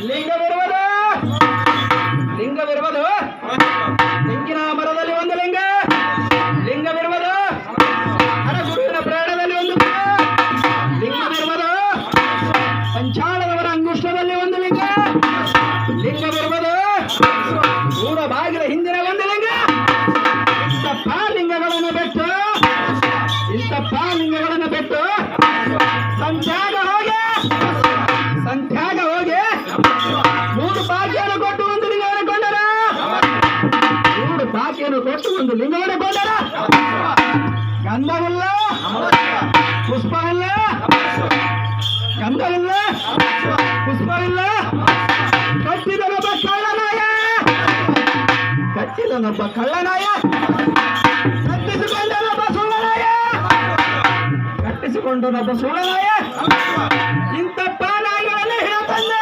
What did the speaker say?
ಲಿಂಗವಿರುವುದು ಲಿಂಗವಿರುವುದು ತೆಂಗಿನ ಮರದಲ್ಲಿ ಒಂದು ಲಿಂಗ ಲಿಂಗವಿರುವುದು ಹರಗುರುವಿನ ಪ್ರಾಣದಲ್ಲಿ ಒಂದು ಲಿಂಗವಿರುವುದು ಪಂಚಾಳದವರ ಅಂಗುಷ್ಟದಲ್ಲಿ ಒಂದು ಲಿಂಗ ಲಿಂಗವಿರುವುದು ಮೂಡ ಬಾಗಿಲ ಹಿಂದಿನ ಒಂದು ಲಿಂಗ ಇಂಥ ಲಿಂಗಗಳನ್ನು ಬಿಟ್ಟು ಸಂತ್ಯಾಗ ಹೋಗಿ ಮೂರು ಬಾಕಿಯನ್ನು ಕೊಟ್ಟು ಒಂದು ಲಿಂಗವನ್ನು ಕೊಂಡರ ಮೂರು ಬಾಕಿಯನ್ನು ಕೊಟ್ಟು ಒಂದು ಲಿಂಗವನ್ನು ಕೊಂಡರ ಗಂಧವಿಲ್ಲ ಪುಷ್ಪವಿಲ್ಲ ಗಂಧವಿಲ್ಲ ಪುಷ್ಪವಿಲ್ಲ ಕಟ್ಟಿದನೊಬ್ಬ ಕಳ್ಳನಾಯ ಕಟ್ಟಿಸಿಕೊಂಡನೊಬ್ಬ ಸುಳ್ಳನಾಯ ಇಂಥ ನಾಯಿಗಳನ್ನು ಹಿಡಿತಂದೆ